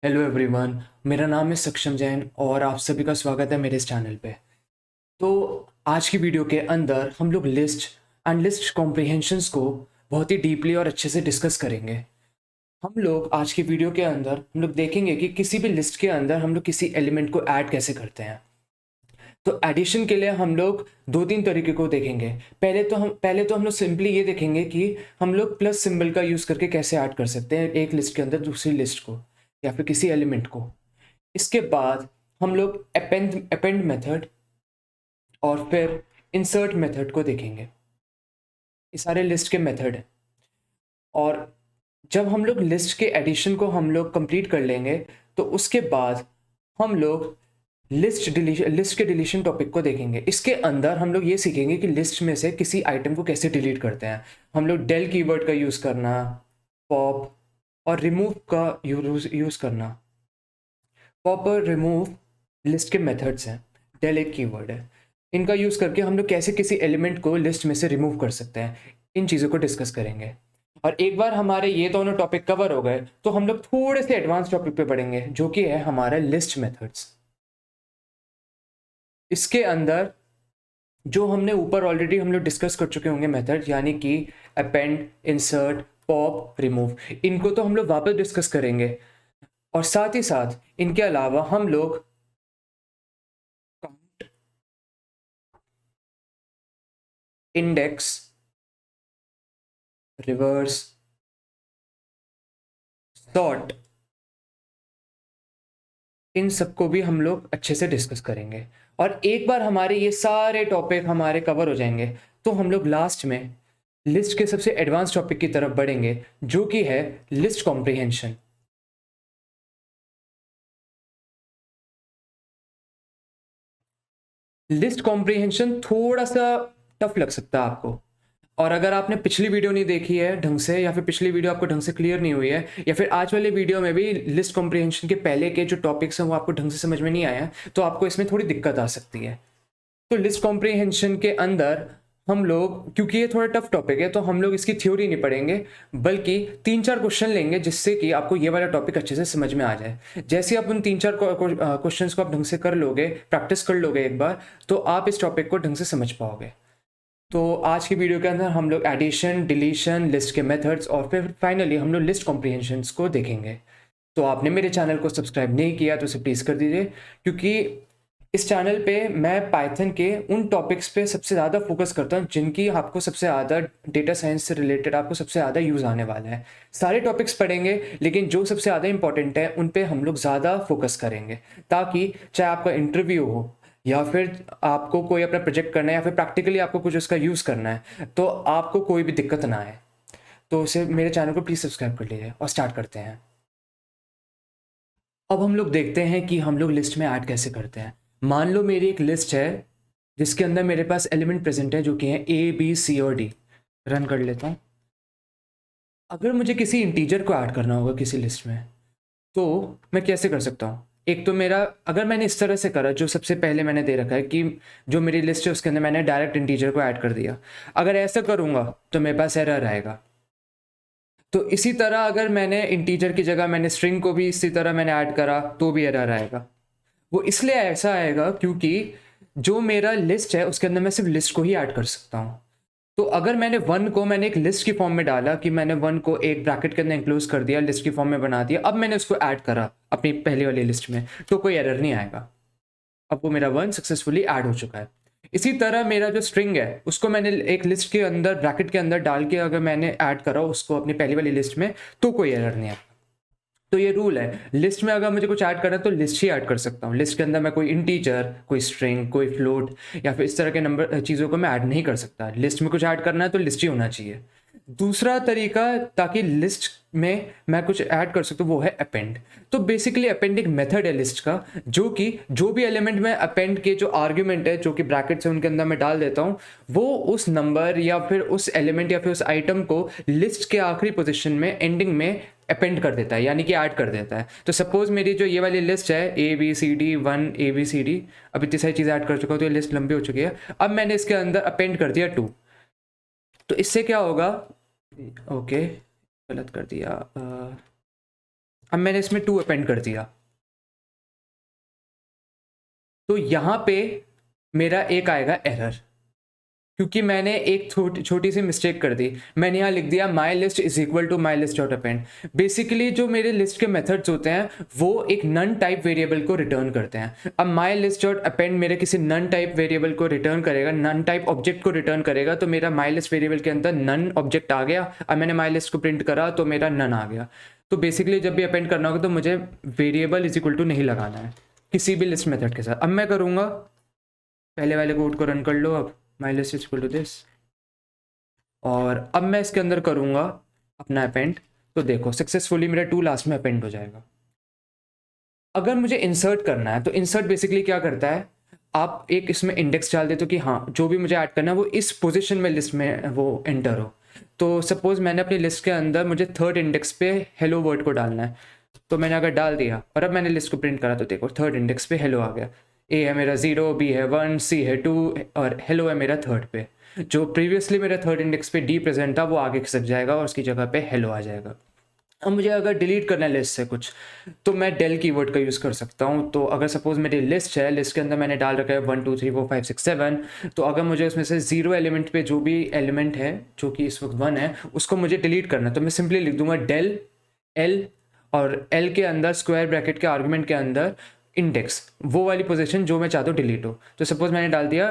Hello everyone. मेरा नाम है सक्षम जैन और आप सभी का स्वागत है मेरे इस चैनल पे। तो आज की वीडियो के अंदर हम लोग लिस्ट एंड लिस्ट कॉम्प्रिहेंशंस को बहुत ही डीपली और अच्छे से डिस्कस करेंगे। हम लोग आज की वीडियो के अंदर हम लोग देखेंगे कि किसी भी लिस्ट के अंदर हम लोग किसी एलिमेंट को ऐड कैसे करते हैं। तो एडिशन के लिए हम लोग दो तीन तरीके को देखेंगे। पहले तो हम लोग सिंपली ये देखेंगे कि हम लोग प्लस सिंबल का यूज़ करके कैसे ऐड कर सकते हैं एक लिस्ट के अंदर दूसरी लिस्ट को या फिर किसी एलिमेंट को। इसके बाद हम लोग अपेंड मेथड और फिर इंसर्ट मेथड को देखेंगे। ये सारे लिस्ट के मेथड हैं। और जब हम लोग लिस्ट के एडिशन को हम लोग कंप्लीट कर लेंगे तो उसके बाद हम लोग लिस्ट के डिलीशन टॉपिक को देखेंगे। इसके अंदर हम लोग ये सीखेंगे कि लिस्ट में से किसी आइटम को कैसे डिलीट करते हैं। हम लोग डेल कीवर्ड का यूज़ करना, पॉप और रिमूव का यूज़ करना। पॉप और रिमूव लिस्ट के मेथड्स हैं, डेल एक कीवर्ड है। इनका यूज़ करके हम लोग कैसे किसी एलिमेंट को लिस्ट में से रिमूव कर सकते हैं, इन चीज़ों को डिस्कस करेंगे। और एक बार हमारे ये दोनों टॉपिक कवर हो गए तो हम लोग थोड़े से एडवांस टॉपिक पे पढ़ेंगे जो कि है हमारा लिस्ट मेथड्स। इसके अंदर जो हमने ऊपर ऑलरेडी हम लोग डिस्कस कर चुके होंगे मेथड, यानी कि अपेंड, इंसर्ट, पॉप, रिमूव, इनको तो हम लोग वापस डिस्कस करेंगे। और साथ ही साथ इनके अलावा हम लोग इंडेक्स, रिवर्स, सॉर्ट, इन सबको भी हम लोग अच्छे से डिस्कस करेंगे। और एक बार हमारे ये सारे टॉपिक हमारे कवर हो जाएंगे तो हम लोग लास्ट में लिस्ट के सबसे एडवांस टॉपिक की तरफ बढ़ेंगे जो कि है लिस्ट कॉम्प्रिहेंशन। लिस्ट कॉम्प्रिहेंशन थोड़ा सा टफ लग सकता है आपको। और अगर आपने पिछली वीडियो नहीं देखी है ढंग से, या फिर पिछली वीडियो आपको ढंग से क्लियर नहीं हुई है, या फिर आज वाले वीडियो में भी लिस्ट कॉम्प्रिहेंशन के पहले के जो टॉपिक्स हैं वो आपको ढंग से समझ में नहीं आया, तो आपको इसमें थोड़ी दिक्कत आ सकती है। तो लिस्ट कॉम्प्रिहेंशन के अंदर हम लोग, क्योंकि ये थोड़ा टफ टॉपिक है, तो हम लोग इसकी थ्योरी नहीं पढ़ेंगे बल्कि तीन चार क्वेश्चन लेंगे जिससे कि आपको ये वाला टॉपिक अच्छे से समझ में आ जाए। जैसे आप उन तीन चार क्वेश्चंस को आप ढंग से कर लोगे, प्रैक्टिस कर लोगे एक बार, तो आप इस टॉपिक को ढंग से समझ पाओगे। तो आज की वीडियो के अंदर हम लोग एडिशन, डिलीशन, लिस्ट के मेथड्स और फिर फाइनली हम लोग लिस्ट कॉम्प्रिहेंशंस को देखेंगे। तो आपने मेरे चैनल को सब्सक्राइब नहीं किया तो इसे प्लीज़ कर दीजिए, क्योंकि इस चैनल पे मैं पाइथन के उन टॉपिक्स पे सबसे ज़्यादा फोकस करता हूँ जिनकी आपको सबसे ज़्यादा डेटा साइंस से रिलेटेड आपको सबसे ज़्यादा यूज़ आने वाला है। सारे टॉपिक्स पढ़ेंगे लेकिन जो सबसे ज़्यादा इंपॉर्टेंट है उन पे हम लोग ज़्यादा फोकस करेंगे, ताकि चाहे आपका इंटरव्यू हो या फिर आपको कोई अपना प्रोजेक्ट करना है या फिर प्रैक्टिकली आपको कुछ उसका यूज़ करना है तो आपको कोई भी दिक्कत ना आए। तो उसे मेरे चैनल को प्लीज़ सब्सक्राइब कर लीजिए और स्टार्ट करते हैं। अब हम लोग देखते हैं कि हम लोग लिस्ट में ऐड कैसे करते हैं। मान लो मेरी एक लिस्ट है जिसके अंदर मेरे पास एलिमेंट प्रेजेंट है जो कि हैं ए, बी, सी और डी। रन कर लेता हूँ। अगर मुझे किसी इंटीजर को ऐड करना होगा किसी लिस्ट में तो मैं कैसे कर सकता हूँ। एक तो मेरा, अगर मैंने इस तरह से करा जो सबसे पहले मैंने दे रखा है कि जो मेरी लिस्ट है उसके अंदर मैंने डायरेक्ट इंटीजर को ऐड कर दिया, अगर ऐसा करूँगा तो मेरे पास एरर आएगा। तो इसी तरह अगर मैंने इंटीजर की जगह मैंने स्ट्रिंग को भी इसी तरह मैंने ऐड करा तो भी एरर आएगा। वो इसलिए ऐसा आएगा क्योंकि जो मेरा लिस्ट है उसके अंदर मैं सिर्फ लिस्ट को ही ऐड कर सकता हूँ। तो अगर मैंने वन को मैंने एक लिस्ट की फॉर्म में डाला कि मैंने वन को एक ब्रैकेट के अंदर इंक्लूज कर दिया, लिस्ट की फॉर्म में बना दिया, अब मैंने उसको ऐड करा अपनी पहली वाली लिस्ट में तो कोई एरर नहीं आएगा। अब वो मेरा वन सक्सेसफुली ऐड हो चुका है। इसी तरह मेरा जो स्ट्रिंग है उसको मैंने एक लिस्ट के अंदर ब्रैकेट के अंदर डाल के अगर मैंने ऐड करा उसको अपनी पहली वाली लिस्ट में तो कोई एरर नहीं आएगा। तो ये रूल है, लिस्ट में अगर मुझे कुछ ऐड करना है तो लिस्ट ही ऐड कर सकता हूँ। लिस्ट के अंदर मैं कोई इंटीजर, कोई स्ट्रिंग, कोई फ्लोट या फिर इस तरह के नंबर चीज़ों को मैं ऐड नहीं कर सकता। लिस्ट में कुछ ऐड करना है तो लिस्ट ही होना चाहिए। दूसरा तरीका ताकि लिस्ट में मैं कुछ ऐड कर सकता हूँ वो है अपेंड। तो बेसिकली अपेंड एक मेथड है लिस्ट का जो कि जो भी एलिमेंट में अपेंड के जो आर्ग्यूमेंट है जो कि ब्रैकेट से उनके अंदर मैं डाल देता हूँ वो उस नंबर या फिर उस एलिमेंट या फिर उस आइटम को लिस्ट के आखिरी पोजीशन में एंडिंग में अपेंड कर देता है, यानी कि ऐड कर देता है। तो सपोज मेरी जो ये वाली लिस्ट है A B C D one, A B C D, अब इतनी सारी चीज़ें ऐड कर चुका हूँ तो ये लिस्ट लंबी हो चुकी है। अब मैंने इसके अंदर अपेंड कर दिया टू, तो इससे क्या होगा, ओके गलत कर दिया, अब मैंने इसमें 2 अपेंड कर दिया, तो यहाँ पे मेरा एक आएगा एरर, क्योंकि मैंने एक छोटी सी मिस्टेक कर दी। मैंने यहाँ लिख दिया my list is equal to my list dot append. Basically जो मेरे लिस्ट के मेथड्स होते हैं वो एक नन टाइप वेरिएबल को रिटर्न करते हैं। अब माई लिस्ट डॉट अपेंड मेरे किसी नन टाइप वेरिएबल को रिटर्न करेगा, नन टाइप ऑब्जेक्ट को रिटर्न करेगा, तो मेरा माई लिस्ट वेरिएबल के अंदर नन ऑब्जेक्ट आ गया। अब मैंने माई लिस्ट को प्रिंट करा तो मेरा नन आ गया। तो बेसिकली जब भी अपेंड करना होगा तो मुझे वेरिएबल इज इक्वल टू नहीं लगाना है किसी भी लिस्ट मेथड के साथ। अब मैं करूँगा, पहले वाले कोड को रन कर लो, अब my list is equal to this, और अब मैं इसके अंदर करूँगा अपना अपेंड, तो देखो सक्सेसफुली मेरा 2 लास्ट में अपेंड हो जाएगा। अगर मुझे इंसर्ट करना है तो इंसर्ट बेसिकली क्या करता है, आप एक इसमें इंडेक्स डाल देते हो कि हाँ जो भी मुझे ऐड करना है वो इस पोजीशन में लिस्ट में वो एंटर हो। तो सपोज मैंने अपनी लिस्ट के अंदर मुझे 3rd इंडेक्स पे हेलो वर्ड को डालना है, तो मैंने अगर डाल दिया और अब मैंने लिस्ट को प्रिंट करा तो देखो 3rd इंडेक्स पे हेलो आ गया। ए है मेरा 0, बी है 1, सी है 2 और हेलो है मेरा 3rd पे। जो प्रीवियसली मेरा 3rd इंडेक्स पे डी प्रेजेंट था वो आगे खिसक जाएगा और उसकी जगह पे हेलो आ जाएगा। अब मुझे अगर डिलीट करना है लिस्ट से कुछ, तो मैं डेल कीवर्ड का यूज़ कर सकता हूँ। तो अगर सपोज मेरी लिस्ट है, लिस्ट के अंदर मैंने डाल रखा है 1 2 3 4 5 6 7, तो अगर मुझे उसमें से 0 एलिमेंट पे जो भी एलिमेंट है जो कि इस वक्त 1 है उसको मुझे डिलीट करना है, तो मैं सिंपली लिख दूंगा डेल एल, और एल के अंदर स्क्वायर ब्रैकेट के आर्गुमेंट के अंदर इंडेक्स, वो वाली पोजीशन जो मैं चाहता हूँ डिलीट हो। तो सपोज मैंने डाल दिया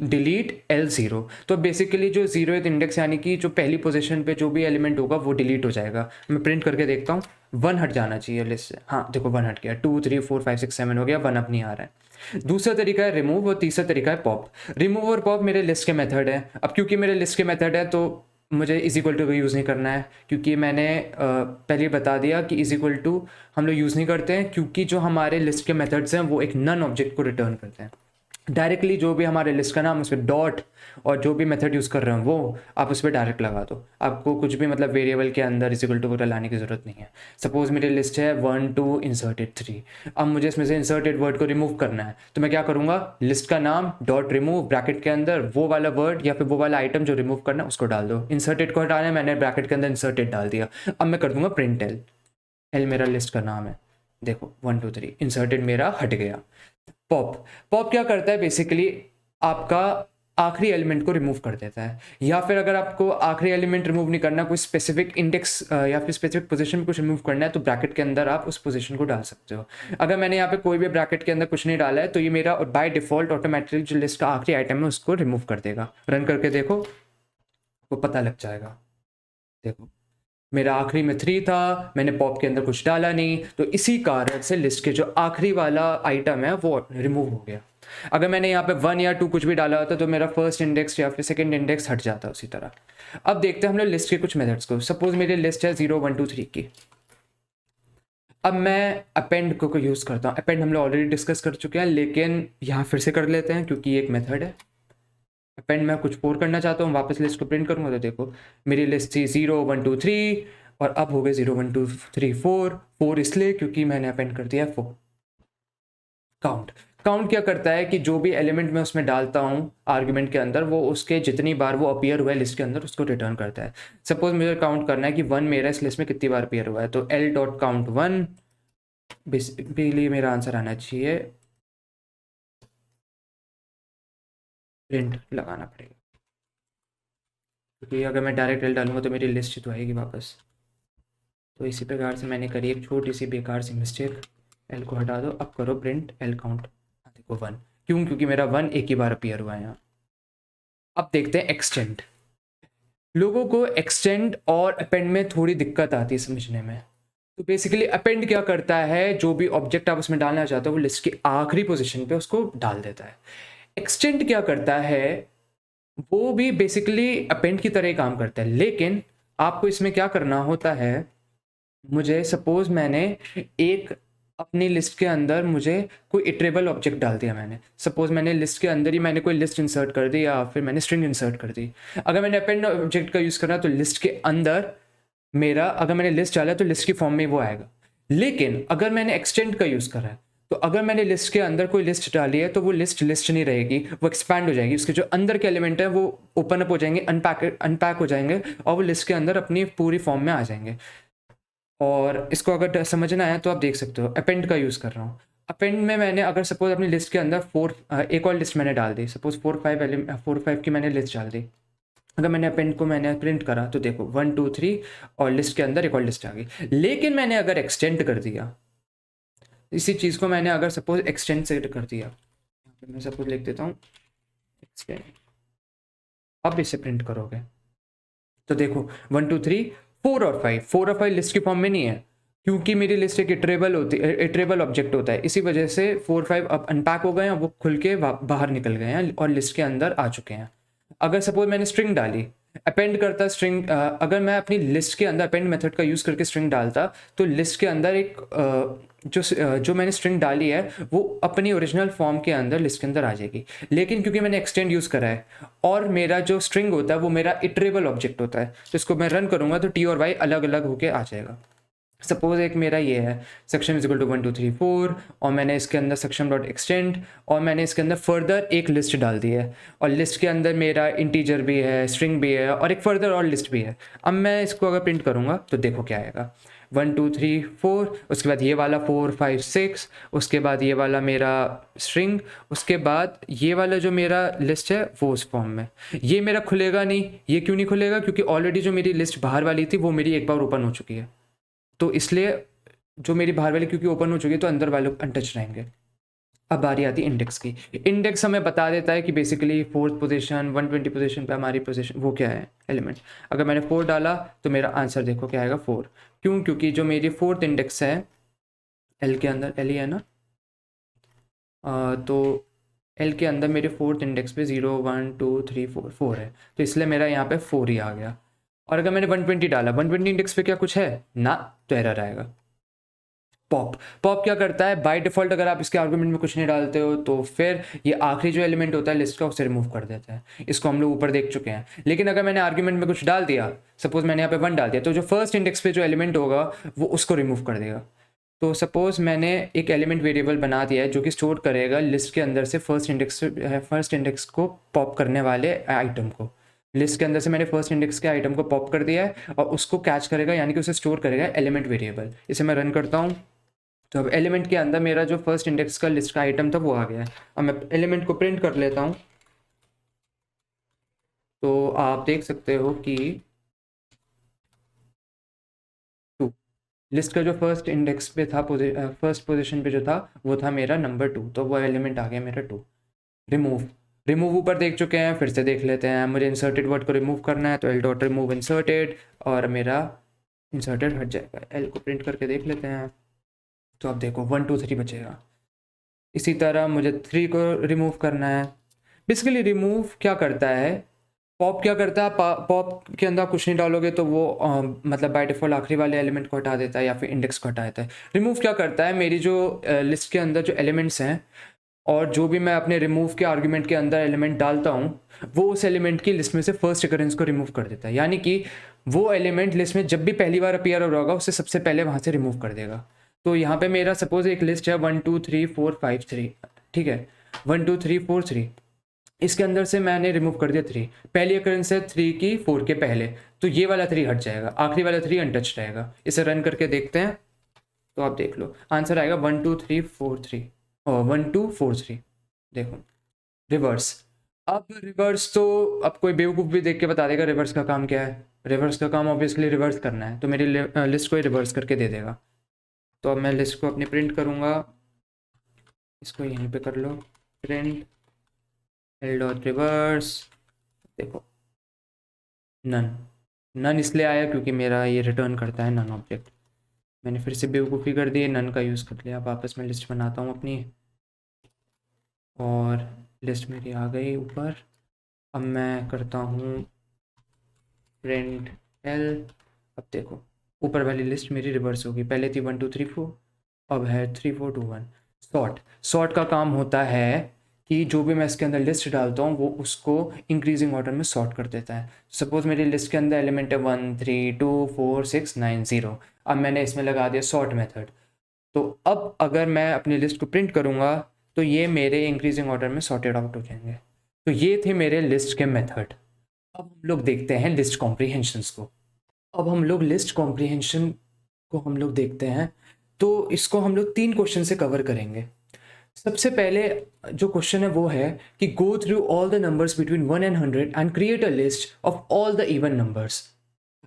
डिलीट L0, तो बेसिकली जो 0th इंडेक्स यानी कि जो पहली पोजीशन पे जो भी एलिमेंट होगा वो डिलीट हो जाएगा। मैं प्रिंट करके देखता हूँ, 1 हट जाना चाहिए लिस्ट से। हाँ देखो 1 हट गया, 2 3 4 5 6 7 हो गया, 1 अब नहीं आ रहा है। दूसरा तरीका है रिमूव और तीसरा तरीका है पॉप। रिमूव और पॉप मेरे लिस्ट के मेथड है। अब क्योंकि मेरे लिस्ट के मेथड है तो मुझे इज इक्वल टू का यूज़ नहीं करना है, क्योंकि मैंने पहले बता दिया कि इज इक्वल टू हम लोग यूज़ नहीं करते हैं, क्योंकि जो हमारे लिस्ट के मेथड्स हैं वो एक नन ऑब्जेक्ट को रिटर्न करते हैं। डायरेक्टली जो भी हमारे लिस्ट का नाम उस पर डॉट और जो भी मेथड यूज़ कर रहे हो वो आप उस पर डायरेक्ट लगा दो। आपको कुछ भी मतलब वेरिएबल के अंदर इज इक्वल टू वगैरह लाने की ज़रूरत नहीं है। सपोज मेरी लिस्ट है 1 2 इंसर्टेड 3, अब मुझे इसमें से इंसर्टेड वर्ड को रिमूव करना है, तो मैं क्या करूँगा, लिस्ट का नाम डॉट रिमूव ब्रैकेट के अंदर वो वाला वर्ड या फिर वो वाला आइटम जो रिमूव करना है उसको डाल दो। इंसर्टेड को हटाना है, मैंने ब्रैकेट के अंदर इंसर्टेड डाल दिया। अब मैं कर दूंगा प्रिंट एल, एल मेरा लिस्ट का नाम है, देखो 1 2 3 इंसर्टेड मेरा हट गया। पॉप, पॉप क्या करता है, बेसिकली आपका आखिरी एलिमेंट को रिमूव कर देता है, या फिर अगर आपको आखिरी एलिमेंट रिमूव नहीं करना, कोई स्पेसिफिक इंडेक्स या फिर स्पेसिफिक पोजीशन में कुछ रिमूव करना है, तो ब्रैकेट के अंदर आप उस पोजीशन को डाल सकते हो। अगर मैंने यहाँ पे कोई भी ब्रैकेट के अंदर कुछ नहीं डाला है तो ये मेरा बाय डिफॉल्ट ऑटोमेटिकली जो लिस्ट का आखिरी आइटम है उसको रिमूव कर देगा। रन करके देखो, वो पता लग जाएगा। देखो मेरा आखिरी में 3 था, मैंने पॉप के अंदर कुछ डाला नहीं, तो इसी कारण से लिस्ट के जो आखिरी वाला आइटम है वो रिमूव हो गया। अगर मैंने यहाँ पे 1 या 2 कुछ भी डाला होता तो मेरा फर्स्ट इंडेक्स या फिर सेकंड इंडेक्स हट जाता उसी तरह। अब देखते हैं हम लोग लिस्ट के कुछ मेथड्स को। सपोज मेरी लिस्ट है 0 1 2 3 की। अब मैं अपेंड को यूज़ करता हूँ। अपेंड हम लोग ऑलरेडी डिस्कस कर चुके हैं, लेकिन यहाँ फिर से कर लेते हैं क्योंकि ये एक मेथड है। अपेंड मैं कुछ 4 करना चाहता हूँ, वापस लिस्ट को प्रिंट करूँगा तो देखो मेरी लिस्ट थी 0 1 2 3 और अब हो गए 0 1 2 3 4 इसलिए क्योंकि मैंने अपेंड कर दिया 4। काउंट, काउंट क्या करता है कि जो भी एलिमेंट मैं उसमें डालता हूँ आर्ग्यूमेंट के अंदर वो उसके जितनी बार वो अपीयर हुआ है लिस्ट के अंदर उसको रिटर्न करता है। सपोज मुझे काउंट करना है कि 1 मेरा इस लिस्ट में कितनी बार अपीयर हुआ है, तो एल डॉट काउंट 1 बेसिकली मेरा आंसर आना चाहिए, प्रिंट लगाना पड़ेगा क्योंकि अगर मैं डायरेक्ट एल डालूंगा तो मेरी लिस्ट ही तो आएगी वापस। तो इसी प्रकार से मैंने करी एक छोटी सी बेकार सी मिस्टेक। एल को हटा दो, अब करो प्रिंट एल काउंट, देखो 1, क्यों, क्योंकि मेरा 1 एक ही बार अपीयर हुआ है यहाँ। अब देखते हैं एक्सटेंड। लोगों को एक्सटेंड और अपेंड में थोड़ी दिक्कत आती है समझने में। तो बेसिकली अपेंड क्या करता है, जो भी ऑब्जेक्ट आप उसमें डालना चाहते हो वो लिस्ट की आखिरी पोजीशन पे उसको डाल देता है। एक्सटेंड क्या करता है, वो भी बेसिकली अपेंड की तरह ही काम करता है, लेकिन आपको इसमें क्या करना होता है, मुझे सपोज मैंने एक अपनी लिस्ट के अंदर मुझे कोई इटरेबल ऑब्जेक्ट डाल दिया, मैंने सपोज मैंने लिस्ट के अंदर ही मैंने कोई लिस्ट इंसर्ट कर दी या फिर मैंने स्ट्रिंग इंसर्ट कर दी। अगर मैंने अपेंड ऑब्जेक्ट का यूज़ करना तो लिस्ट के अंदर मेरा अगर मैंने लिस्ट डाला तो लिस्ट की फॉर्म में वो आएगा। लेकिन अगर मैंने एक्सटेंड का यूज़ करा है तो अगर मैंने लिस्ट के अंदर कोई लिस्ट डाली है तो वो लिस्ट नहीं रहेगी, वो एक्सपैंड हो जाएगी, उसके जो अंदर के एलिमेंट है वो ओपन अप हो जाएंगे, अनपैक हो जाएंगे और वो लिस्ट के अंदर अपनी पूरी फॉर्म में आ जाएंगे। और इसको अगर समझना है तो आप देख सकते हो, अपेंड का यूज़ कर रहा हूँ। अपेंड में मैंने अगर सपोज अपनी लिस्ट के अंदर एक और लिस्ट मैंने डाल दी, सपोज 4 5 की मैंने लिस्ट डाल दी। अगर मैंने अपेंड को मैंने प्रिंट करा तो देखो 1 2 3 और लिस्ट के अंदर एक और लिस्ट आ गई। लेकिन मैंने अगर एक्सटेंड कर दिया इसी चीज़ को, मैंने अगर सपोज एक्सटेंड से कर दिया, मैं सपोज लिख देता हूँ एक्सटेंड, अब इसे प्रिंट करोगे तो देखो 1 2 3 4 और 5, 4 और 5 लिस्ट की फॉर्म में नहीं है, क्योंकि मेरी लिस्ट एक इटरेबल ऑब्जेक्ट होता है। इसी वजह से 4 5 अब अनपैक हो गए हैं, वो खुल के बाहर निकल गए हैं और लिस्ट के अंदर आ चुके हैं। अगर सपोज मैंने स्ट्रिंग डाली, अपेंड करता स्ट्रिंग, अगर मैं अपनी लिस्ट के अंदर अपेंड मेथड का यूज़ करके स्ट्रिंग डालता तो लिस्ट के अंदर एक जो मैंने स्ट्रिंग डाली है वो अपनी ओरिजिनल फॉर्म के अंदर लिस्ट के अंदर आ जाएगी। लेकिन क्योंकि मैंने एक्सटेंड यूज़ करा है और मेरा जो स्ट्रिंग होता है वो मेरा इटरेबल ऑब्जेक्ट होता है, तो इसको मैं रन करूँगा तो टी और वाई अलग अलग होके आ जाएगा। सपोज एक मेरा ये है सेक्शन इज इक्वल टू 1 2 3 4 और मैंने इसके अंदर सेक्शन डॉट एक्सटेंड और मैंने इसके अंदर फर्दर एक लिस्ट डाल दी है और लिस्ट के अंदर मेरा इंटीजर भी है, स्ट्रिंग भी है और एक फर्दर और लिस्ट भी है। अब मैं इसको अगर प्रिंट करूँगा तो देखो क्या आएगा, 1 2 3 4, उसके बाद ये वाला 4 5 6, उसके बाद ये वाला मेरा स्ट्रिंग, उसके बाद ये वाला जो मेरा लिस्ट है वो उस फॉर्म में। ये मेरा खुलेगा नहीं, ये क्यों नहीं खुलेगा, क्योंकि ऑलरेडी जो मेरी लिस्ट बाहर वाली थी वो मेरी एक बार ओपन हो चुकी है, तो इसलिए जो मेरी बाहर वाली क्योंकि ओपन हो चुकी है तो अंदर वाले अनटच रहेंगे। अब बारी आती है इंडेक्स की। इंडेक्स हमें बता देता है कि बेसिकली 4th पोजीशन 120 पोजीशन पे हमारी पोजीशन वो क्या है एलिमेंट। अगर मैंने 4 डाला तो मेरा आंसर देखो क्या आएगा 4। क्यों, क्योंकि जो मेरी 4th इंडेक्स है एल के अंदर, एल ही है ना, तो एल के अंदर मेरे 4th इंडेक्स पे 0 1 2 3 4 है, तो इसलिए मेरा यहाँ पे 4 ही आ गया। और अगर मैंने 120 डाला, 120 इंडेक्स पे क्या कुछ है ना, तो एरर आएगा। पॉप क्या करता है बाय डिफॉल्ट, अगर आप इसके आर्गुमेंट में कुछ नहीं डालते हो तो फिर ये आखिरी जो एलिमेंट होता है लिस्ट का उसे रिमूव कर देता है। इसको हम लोग ऊपर देख चुके हैं। लेकिन अगर मैंने आर्गुमेंट में कुछ डाल दिया, सपोज मैंने यहाँ पे 1 डाल दिया, तो जो फर्स्ट इंडेक्स पे जो एलिमेंट होगा वो उसको रिमूव कर देगा। तो सपोज मैंने एक एलिमेंट वेरिएबल बना दिया है जो कि स्टोर करेगा लिस्ट के अंदर से फर्स्ट इंडेक्स को पॉप करने वाले आइटम को। लिस्ट के अंदर से मैंने फर्स्ट इंडेक्स के आइटम को पॉप कर दिया है और उसको कैच करेगा, यानी कि उसे स्टोर करेगा एलिमेंट वेरिएबल। इसे मैं रन करता हूँ तो अब एलिमेंट के अंदर मेरा जो फर्स्ट इंडेक्स का लिस्ट का आइटम था वो आ गया है। अब मैं एलिमेंट को प्रिंट कर लेता हूँ तो आप देख सकते हो कि लिस्ट का जो फर्स्ट इंडेक्स पे था, फर्स्ट पोजीशन पे जो था वो था मेरा नंबर 2, तो वो एलिमेंट आ गया मेरा 2। रिमूव ऊपर देख चुके हैं, फिर से देख लेते हैं। मुझे इंसर्टेड वर्ड को रिमूव करना है तो एल डॉट रिमूव इंसर्टेड और मेरा इंसर्टेड हट जाएगा। एल को प्रिंट करके देख लेते हैं तो अब देखो 1 2 3 बचेगा। इसी तरह मुझे 3 को रिमूव करना है। बेसिकली रिमूव क्या करता है, पॉप क्या करता है, पॉप के अंदर कुछ नहीं डालोगे तो वो मतलब बाय डिफॉल्ट आखिरी वाले एलिमेंट को हटा देता है या फिर इंडेक्स को हटा देता है। रिमूव क्या करता है, मेरी जो लिस्ट के अंदर जो एलिमेंट्स हैं और जो भी मैं अपने रिमूव के आर्ग्यूमेंट के अंदर एलिमेंट डालता हूँ वो उस एलिमेंट की लिस्ट में से फर्स्ट अकरेंस को रिमूव कर देता है, यानी कि वो एलिमेंट लिस्ट में जब भी पहली बार अपीयर हो रहा होगा उससे सबसे पहले वहाँ से रिमूव कर देगा। तो यहाँ पे मेरा सपोज एक लिस्ट है 1 2 3 4 5 3, ठीक है, 1 2 3 4 3, इसके अंदर से मैंने रिमूव कर दिया 3, पहली अकरेंस है 3 की 4 के पहले, तो ये वाला 3 हट जाएगा, आखिरी वाला 3 अनटच रहेगा। इसे रन करके देखते हैं तो आप देख लो आंसर आएगा 1 2 3 4 3 और 1 2 4 3। देखो रिवर्स, अब रिवर्स तो अब कोई बेवकूफ़ भी देख के बता देगा रिवर्स का काम क्या है। रिवर्स का काम ऑब्वियसली रिवर्स करना है, तो मेरी लिस्ट को ही रिवर्स करके दे देगा। तो अब मैं लिस्ट को अपनी प्रिंट करूँगा, इसको यहीं पे कर लो प्रिंट एल डॉट रिवर्स। देखो नन इसलिए आया क्योंकि मेरा ये रिटर्न करता है नन ऑब्जेक्ट। मैंने फिर से बेवकूफ़ी कर दी, नन का यूज़ कर लिया। वापस मैं लिस्ट बनाता हूँ अपनी और लिस्ट मेरी आ गई ऊपर। अब मैं करता हूँ प्रिंट एल। अब देखो ऊपर वाली लिस्ट मेरी रिवर्स होगी, पहले थी 1 2 3 4, अब है 3 4 2 1। सॉर्ट का काम होता है कि जो भी मैं इसके अंदर लिस्ट डालता हूँ वो उसको इंक्रीजिंग ऑर्डर में सॉर्ट कर देता है। सपोज मेरी लिस्ट के अंदर एलिमेंट है 1 3 2 4 6 9 0, अब मैंने इसमें लगा दिया सॉर्ट मेथड। तो अब अगर मैं अपनी लिस्ट को प्रिंट करूँगा तो ये मेरे इंक्रीजिंग ऑर्डर में सॉर्टेड आउट हो जाएंगे। तो ये थे मेरे लिस्ट के मेथड। अब हम लोग देखते हैं लिस्ट कॉम्प्रीहेंशंस को। अब हम लोग लिस्ट कॉम्प्रीहेंशन को हम लोग देखते हैं, तो इसको हम लोग 3 क्वेश्चन से कवर करेंगे। सबसे पहले जो क्वेश्चन है वो है कि go through all the numbers between 1 and 100 and create a list of all the even numbers.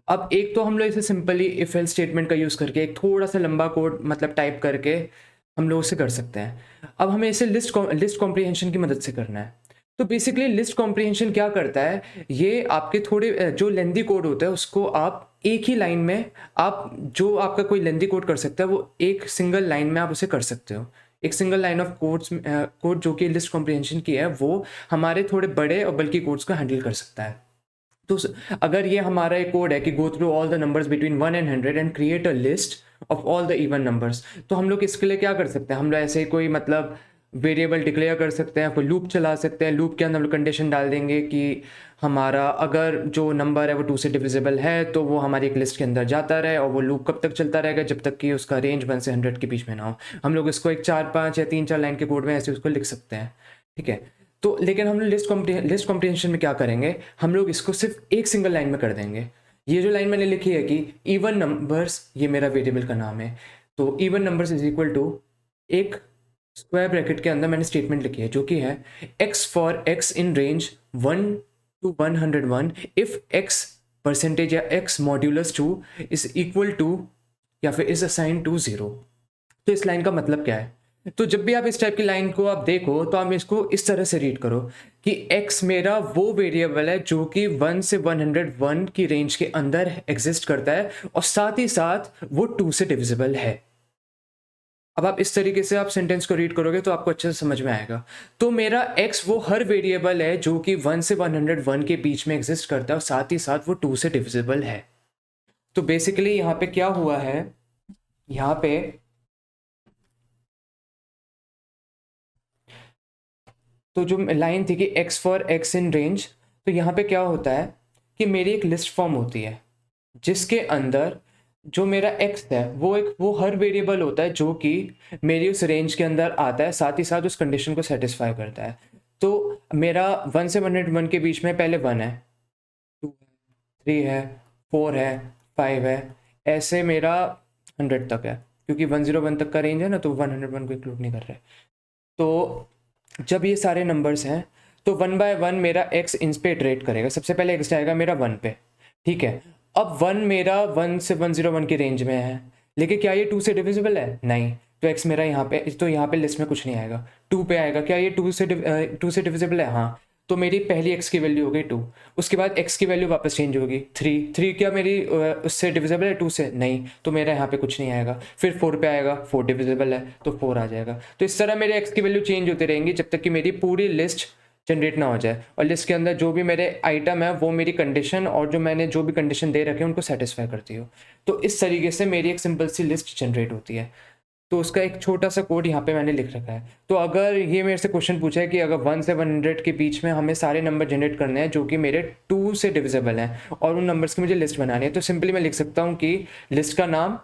अब एक तो हम लोग इसे सिंपली इफ एल्स स्टेटमेंट का यूज़ करके एक थोड़ा सा लंबा कोड मतलब टाइप करके हम लोग उसे कर सकते हैं। अब हमें इसे लिस्ट कॉम्प्रिहेंशन की मदद से करना है। तो बेसिकली लिस्ट कॉम्प्रिहेंशन क्या करता है, ये आपके थोड़े जो लेंदी कोड होता है उसको आप एक ही लाइन में, आप जो आपका कोई लेंदी कोड कर सकता है वो एक सिंगल लाइन में आप उसे कर सकते हो। एक सिंगल लाइन ऑफ कोड जो कि लिस्ट कॉम्प्रिहेंशन की है वो हमारे थोड़े बड़े और बल्कि कोड्स को हैंडल कर सकता है। तो अगर ये हमारा एक कोड है कि go through all the numbers between 1 and 100 and create a list of all the even numbers, तो हम लोग इसके लिए क्या कर सकते हैं, हम लोग ऐसे कोई मतलब वेरिएबल डिक्लेयर कर सकते हैं, कोई लूप चला सकते हैं। लूप के अंदर हम लोग कंडीशन डाल देंगे कि हमारा अगर जो नंबर है वो 2 से डिविजिबल है तो वो हमारी एक लिस्ट के अंदर जाता रहे, और वो लूप कब तक चलता रहेगा, जब तक कि उसका रेंज 1 से 100 के बीच में ना हो। हम लोग इसको एक 4-5 या 3-4 लाइन के कोड में ऐसे उसको लिख सकते हैं, ठीक है। तो लेकिन हम लोग लिस्ट कॉम्प्रिहेंशन में क्या करेंगे, हम लोग इसको सिर्फ एक सिंगल लाइन में कर देंगे। ये जो लाइन मैंने लिखी है कि इवन नंबर्स, ये मेरा वेरिएबल का नाम है, तो even numbers is equal to, एक स्क्वायर ब्रैकेट के अंदर मैंने स्टेटमेंट लिखी है जो कि है x for x in range 1 to 101 if x percentage या x modulus 2 is equal to या फिर इज असाइन टू 0। तो इस लाइन का मतलब क्या है, तो जब भी आप इस टाइप की लाइन को आप देखो तो आप इसको इस तरह से रीड करो कि x मेरा वो वेरिएबल है जो कि 1 से 101 की रेंज के अंदर एग्जिस्ट करता है और साथ ही साथ वो 2 से डिविजिबल है। अब आप इस तरीके से आप सेंटेंस को रीड करोगे तो आपको अच्छे से समझ में आएगा। तो मेरा x वो हर वेरिएबल है जो कि 1 से 101 के बीच में एग्जिस्ट करता है और साथ ही साथ वो 2 से डिविजिबल है। तो बेसिकली यहाँ पे क्या हुआ है, यहाँ पे तो जो लाइन थी कि x for x in range, तो यहाँ पे क्या होता है कि मेरी एक लिस्ट फॉर्म होती है जिसके अंदर जो मेरा x है वो हर वेरिएबल होता है जो कि मेरी उस रेंज के अंदर आता है, साथ ही साथ उस कंडीशन को सेटिस्फाई करता है। तो मेरा 1 से 101 के बीच में पहले 1 है, 2 है, 3 है, 4 है, 5 है, ऐसे मेरा 100 तक है, क्योंकि 101 तक का रेंज है ना, तो 101 को इंक्लूड नहीं कर रहे। तो जब ये सारे नंबर्स हैं तो 1 बाय 1 मेरा x इंच पे इटरेट करेगा। सबसे पहले x जाएगा मेरा 1 पे, ठीक है। अब 1 मेरा 1 से 101 की रेंज में है, लेकिन क्या ये 2 से डिविजिबल है, नहीं, तो x मेरा यहाँ पे, तो यहाँ पे लिस्ट में कुछ नहीं आएगा, 2 पे आएगा। क्या ये 2 से डिविजिबल है, हाँ, तो मेरी पहली x की वैल्यू हो गई 2। उसके बाद x की वैल्यू वापस चेंज होगी 3 क्या मेरी उससे डिविजिबल है 2 से, नहीं, तो मेरा यहाँ पे कुछ नहीं आएगा। फिर 4 पे आएगा, 4 डिविजिबल है तो 4 आ जाएगा। तो इस तरह मेरे x की वैल्यू चेंज होती रहेंगी जब तक कि मेरी पूरी लिस्ट जनरेट ना हो जाए, और लिस्ट के अंदर जो भी मेरे आइटम है वो मेरी कंडीशन और जो मैंने जो भी कंडीशन दे रखे हैं उनको सेटिस्फाई करती हो। तो इस तरीके से मेरी एक सिंपल सी लिस्ट जनरेट होती है। तो उसका एक छोटा सा कोड यहाँ पे मैंने लिख रखा है। तो अगर ये मेरे से क्वेश्चन पूछा है कि अगर 1 से 100 के बीच में हमें सारे नंबर जनरेट करने हैं जो कि मेरे 2 से डिविजिबल हैं और उन नंबर्स की मुझे लिस्ट बनानी है, तो सिंपली मैं लिख सकता हूँ कि लिस्ट का नाम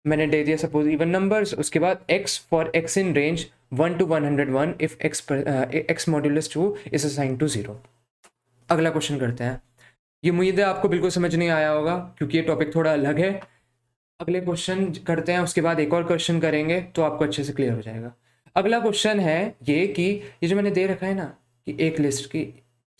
मैंने दे दिया सपोज इवन नंबर्स, उसके बाद x for x in range 1 to 101 if x modulus 2 is assign to 0। अगला क्वेश्चन करते हैं। ये उम्मीद है आपको बिल्कुल समझ नहीं आया होगा क्योंकि ये टॉपिक थोड़ा अलग है। अगले क्वेश्चन करते हैं, उसके बाद एक और क्वेश्चन करेंगे तो आपको अच्छे से क्लियर हो जाएगा। अगला क्वेश्चन है ये कि ये जो मैंने दे रखा है ना कि एक लिस्ट की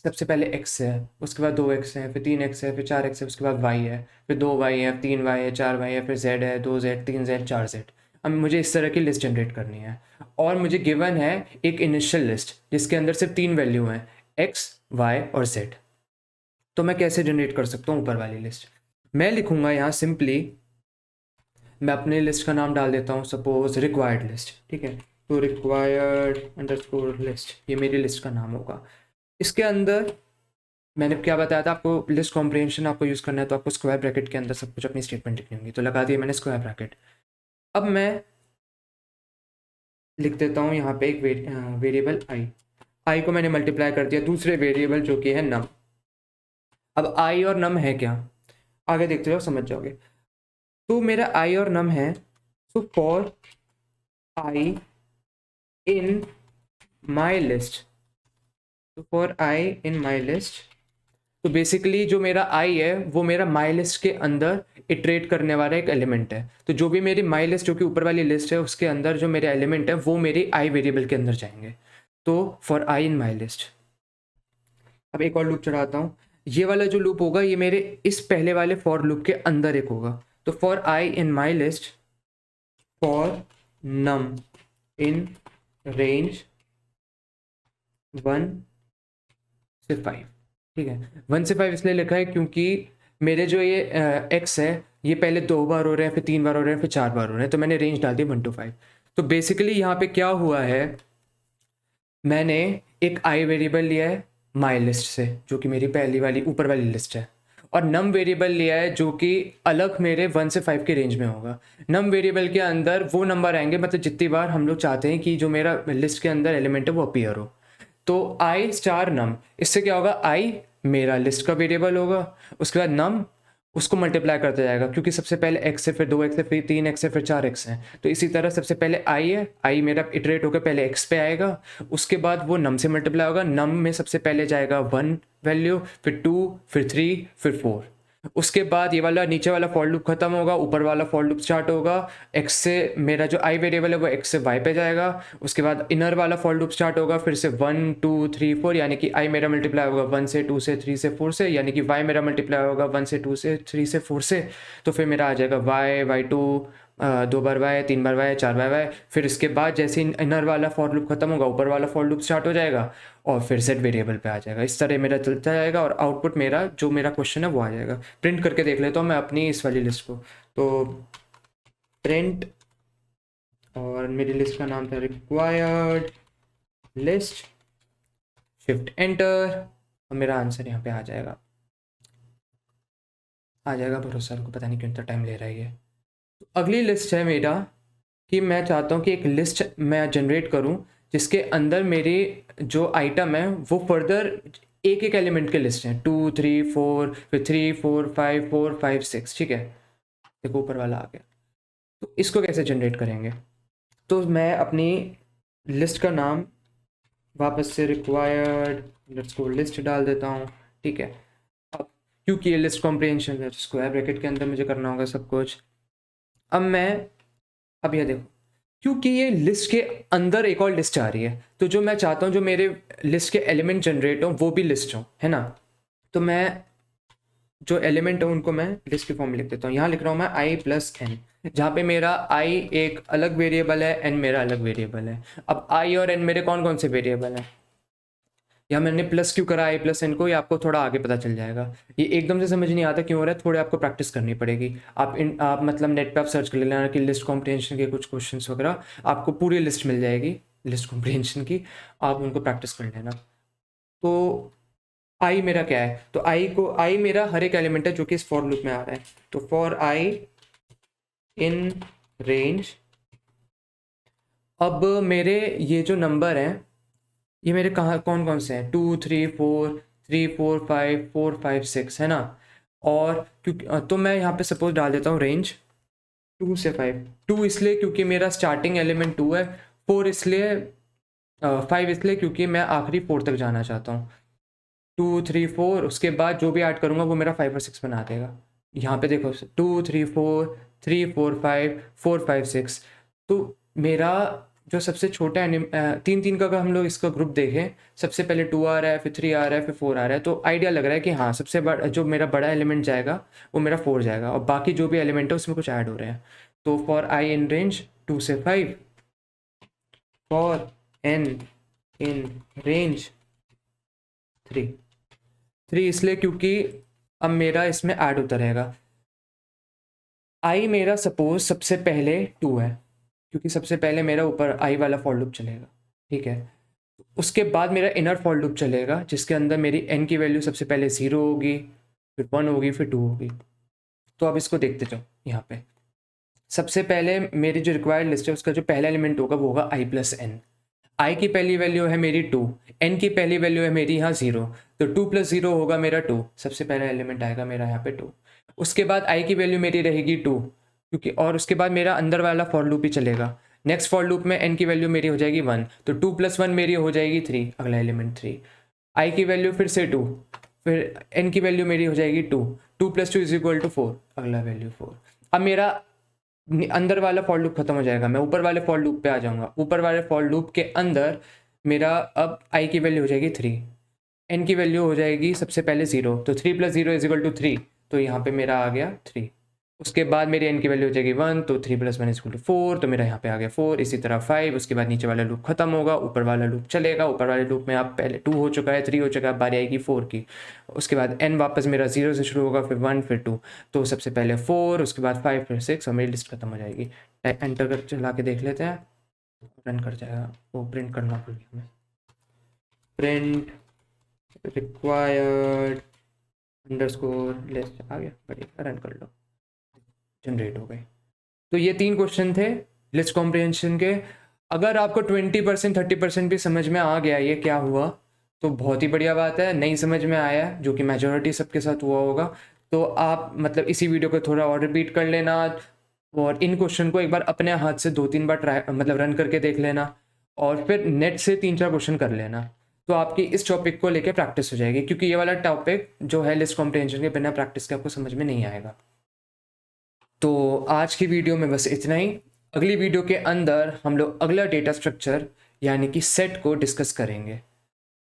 सबसे पहले x है, उसके बाद 2x है, फिर 3x है, फिर 4x है, उसके बाद y है, फिर 2y है, 3y है, 4y है, फिर z है, 2z, 3z, 4z। अब मुझे इस तरह की लिस्ट जनरेट करनी है और मुझे गिवन है एक इनिशियल लिस्ट जिसके अंदर सिर्फ 3 वैल्यू हैं x, y और z। तो मैं कैसे जनरेट कर सकता हूँ ऊपर वाली लिस्ट, मैं लिखूंगा यहाँ सिंपली, मैं अपने लिस्ट का नाम डाल देता हूँ सपोज रिक्वायर्ड लिस्ट, ठीक है। तो रिक्वायर्ड अंडरस्कोर लिस्ट, ये मेरी लिस्ट का नाम होगा। इसके अंदर मैंने क्या बताया था आपको, लिस्ट कॉम्प्रिहेंशन आपको यूज़ करना है तो आपको स्क्वायर ब्रैकेट के अंदर सब कुछ अपनी स्टेटमेंट लिखनी होगी, तो लगा दिया मैंने स्क्वायर ब्रैकेट। अब मैं लिख देता हूँ यहाँ पे एक वेरिएबल आई को मैंने मल्टीप्लाई कर दिया दूसरे वेरिएबल जो कि है नम। अब आई और नम है क्या, आगे देखते जाओ समझ जाओगे। तो मेरा आई और नम है, so for I in my list, तो for I in my list, तो बेसिकली जो मेरा आई है वो मेरा माई लिस्ट के अंदर इटरेट करने वाला एक एलिमेंट है। तो जो भी मेरी माई लिस्ट जो कि ऊपर वाली लिस्ट है उसके अंदर जो मेरे एलिमेंट है वो मेरी आई वेरिएबल के अंदर जाएंगे। तो for I in my list. अब एक और लूप चढ़ाता हूँ। ये वाला जो लूप होगा ये मेरे इस पहले वाले फॉर लूप के अंदर एक होगा। तो for I in my list for num in range 1 से 5। ठीक है, 1 से 5 इसलिए लिखा है क्योंकि मेरे जो ये एक्स है ये पहले 2 बार हो रहे हैं, फिर 3 बार हो रहे हैं, फिर 4 बार हो रहे हैं, तो मैंने रेंज डाल दी 1 to 5। तो बेसिकली यहाँ पे क्या हुआ है, मैंने एक आई वेरिएबल लिया है माई लिस्ट से जो कि मेरी पहली वाली ऊपर वाली लिस्ट है, और नम वेरिएबल लिया है जो कि अलग मेरे 1 से 5 के रेंज में होगा। नम वेरिएबल के अंदर वो नंबर आएंगे, मतलब जितनी बार हम लोग चाहते हैं कि जो मेरा लिस्ट के अंदर एलिमेंट है वो अपीयर हो। तो आई स्टार नम, इससे क्या होगा, आई मेरा लिस्ट का वेरिएबल होगा, उसके बाद नम उसको मल्टीप्लाई करते जाएगा क्योंकि सबसे पहले एक्स है, फिर 2x है, फिर 3x है, फिर 4x है। तो इसी तरह सबसे पहले आई है, आई मेरा इटरेट होकर पहले एक्स पे आएगा, उसके बाद वो नम से मल्टीप्लाई होगा। नम में सबसे पहले जाएगा 1 वैल्यू, फिर 2, फिर 3, फिर 4। उसके बाद ये वाला नीचे वाला फॉर लूप खत्म होगा, ऊपर वाला फॉर लूप स्टार्ट होगा। एक्स से मेरा जो आई वेरिएबल है वो एक्स से वाई पे जाएगा, उसके बाद इनर वाला फॉर लूप स्टार्ट होगा फिर से 1 2 3 4, यानी कि आई मेरा मल्टीप्लाई होगा 1 से 2 से 3 से 4 से, यानी कि वाई मेरा मल्टीप्लाई होगा 1 से 2 से 3 से 4 से। तो फिर मेरा आ जाएगा वाई वाई 2, 2 बार वाई, 3 बार वाई, 4 बार वाई। फिर इसके बाद जैसे इनर वाला फॉर लूप खत्म होगा ऊपर वाला फॉर लूप स्टार्ट हो जाएगा और फिर सेट वेरिएबल पे आ जाएगा। इस तरह मेरा चलता जाएगा और आउटपुट मेरा जो मेरा क्वेश्चन है वो आ जाएगा। प्रिंट करके देख लेता हूँ मैं अपनी इस वाली लिस्ट को। तो प्रिंट, और मेरी लिस्ट का नाम था रिक्वायर्ड लिस्ट, शिफ्ट एंटर, और मेरा आंसर यहाँ पे आ जाएगा भरोसा को, पता नहीं क्यों इतना टाइम ले रहा है ये। तो अगली लिस्ट है मेरा कि मैं चाहता हूँ कि एक लिस्ट मैं जनरेट करूँ जिसके अंदर मेरे जो आइटम है वो फर्दर एक एक एलिमेंट के लिस्ट हैं, 2 3 4, फिर 3 4 5 4 5 6। ठीक है, देखो ऊपर वाला आ गया। तो इसको कैसे जनरेट करेंगे, तो मैं अपनी लिस्ट का नाम वापस से रिक्वायर्ड लिस्ट डाल देता हूँ। ठीक है, अब क्योंकि ये लिस्ट कॉम्प्रिहेंशन है स्क्वायर ब्रैकेट के अंदर मुझे करना होगा सब कुछ। अब यह देखो, क्योंकि ये लिस्ट के अंदर एक और लिस्ट आ रही है, तो जो मैं चाहता हूँ जो मेरे लिस्ट के एलिमेंट जनरेट हो वो भी लिस्ट हो, है ना। तो मैं जो एलिमेंट है उनको मैं लिस्ट के फॉर्म में लिख देता हूँ। यहाँ लिख रहा हूँ मैं आई प्लस एन, जहाँ पे मेरा आई एक अलग वेरिएबल है, एन मेरा अलग वेरिएबल है। अब आई और एन मेरे कौन कौन से वेरिएबल हैं, या मैंने प्लस क्यों करा आई प्लस एन को, ये आपको थोड़ा आगे पता चल जाएगा। ये एकदम से समझ नहीं आता क्यों हो रहा है, थोड़े आपको प्रैक्टिस करनी पड़ेगी। आप मतलब नेट पे आप सर्च कर लेना कि लिस्ट कॉम्प्रिहेंशन के कुछ क्वेश्चंस वगैरह, आपको पूरी लिस्ट मिल जाएगी लिस्ट कॉम्प्रिहेंशन की, आप उनको प्रैक्टिस कर लेना। तो आई मेरा क्या है, तो आई मेरा हर एक एलिमेंट है जो कि इस फॉर लूप में आ रहा है। तो फॉर आई इन रेंज, अब मेरे ये जो नंबर हैं ये मेरे कहाँ कौन कौन से हैं, 2 3 4 3 4 5 4 5 6, है ना। और क्योंकि तो मैं यहाँ पे सपोज डाल देता हूँ रेंज 2 से 5। 2 इसलिए क्योंकि मेरा स्टार्टिंग एलिमेंट 2 है, 4 इसलिए 5 इसलिए क्योंकि मैं आखिरी 4 तक जाना चाहता हूँ। 2 3 4, उसके बाद जो भी ऐड करूँगा वो मेरा 5 और 6 बना देगा। यहाँ पे देखो 2 3 4 3 4 5 4 5 6। तो मेरा जो सबसे छोटा 3 का अगर हम लोग इसका ग्रुप देखें, सबसे पहले 2 आ रहा है, फिर 3 आ रहा है, फिर 4 आ रहा है, तो आइडिया लग रहा है कि हाँ सबसे बड़ा जो मेरा बड़ा एलिमेंट जाएगा वो मेरा 4 जाएगा, और बाकी जो भी एलिमेंट है उसमें कुछ ऐड हो रहे हैं। तो फॉर आई इन रेंज 2 से 5, फॉर एन इन रेंज 3 इसलिए क्योंकि अब मेरा इसमें ऐड होता रहेगा। आई मेरा सपोज सबसे पहले 2 है क्योंकि सबसे पहले मेरा ऊपर आई वाला फॉर लूप चलेगा। ठीक है, उसके बाद मेरा इनर फॉर लूप चलेगा जिसके अंदर मेरी एन की वैल्यू सबसे पहले 0 होगी, फिर 1 होगी, फिर 2 होगी। तो अब इसको देखते जाओ। यहाँ पे सबसे पहले मेरी जो रिक्वायर्ड लिस्ट है उसका जो पहला एलिमेंट होगा वो होगा आई प्लस एन। आई की पहली वैल्यू है मेरी 2, एन की पहली वैल्यू है मेरी यहाँ 0, तो 2 + 0 होगा मेरा 2। सबसे पहला एलिमेंट आएगा मेरा यहाँ पे 2। उसके बाद आई की वैल्यू मेरी रहेगी 2 क्योंकि, और उसके बाद मेरा अंदर वाला फॉर लूप ही चलेगा। नेक्स्ट फॉर लूप में एन की वैल्यू मेरी हो जाएगी 1, तो 2 + 1 मेरी हो जाएगी 3, अगला एलिमेंट 3। आई की वैल्यू फिर से 2, फिर n की वैल्यू मेरी हो जाएगी 2, 2 + 2 = 4, अगला वैल्यू 4। अब मेरा अंदर वाला फॉर लूप खत्म हो जाएगा, मैं ऊपर वाले फॉर लूप पे आ जाऊंगा। ऊपर वाले फॉर लूप के अंदर मेरा अब i की वैल्यू हो जाएगी 3, n की वैल्यू हो जाएगी सबसे पहले 0, तो 3 + 0 = 3, तो यहाँ पे मेरा आ गया 3। उसके बाद मेरी n की वैल्यू हो जाएगी 1, तो 3 + 1 = 4, तो मेरा यहाँ पे आ गया 4। इसी तरह 5, उसके बाद नीचे वाला लूप खत्म होगा, ऊपर वाला लूप चलेगा। ऊपर वाले लूप में आप पहले 2 हो चुका है, 3 हो चुका है, बारी आएगी 4 की। उसके बाद n वापस मेरा 0 से शुरू होगा, फिर 1, फिर 2, तो सबसे पहले 4, उसके बाद 5, फिर 6, और मेरी लिस्ट खत्म हो जाएगी। एंटर कर चला के देख लेते हैं, रन कर जाएगा। वो प्रिंट करना भूल गया मैं, प्रिंट रिक्वायर्ड अंडरस्कोर लिस्ट आ गया, बढ़िया, रन कर लो, जनरेट हो गई। तो ये 3 क्वेश्चन थे लिस्ट कॉम्प्रिहेंशन के। अगर आपको 20% 30% भी समझ में आ गया ये क्या हुआ, तो बहुत ही बढ़िया बात है। नहीं समझ में आया, जो कि मेजॉरिटी सबके साथ हुआ होगा, तो आप मतलब इसी वीडियो को थोड़ा और रिपीट कर लेना, और इन क्वेश्चन को एक बार अपने हाथ से 2-3 बार ट्राई मतलब रन करके देख लेना, और फिर नेट से 3-4 क्वेश्चन कर लेना, तो आपकी इस टॉपिक को लेके प्रैक्टिस हो जाएगी। क्योंकि ये वाला टॉपिक जो है लिस्ट कॉम्प्रिहेंशन के, बिना प्रैक्टिस के आपको समझ में नहीं आएगा। तो आज की वीडियो में बस इतना ही। अगली वीडियो के अंदर हम लोग अगला डेटा स्ट्रक्चर यानी कि सेट को डिस्कस करेंगे।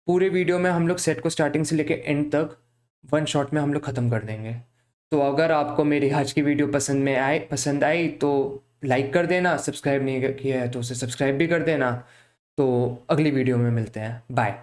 पूरे वीडियो में हम लोग सेट को स्टार्टिंग से लेके एंड तक वन शॉट में हम लोग ख़त्म कर देंगे। तो अगर आपको मेरी आज की वीडियो पसंद आई तो लाइक कर देना, सब्सक्राइब नहीं किया है तो उसे सब्सक्राइब भी कर देना। तो अगली वीडियो में मिलते हैं, बाय।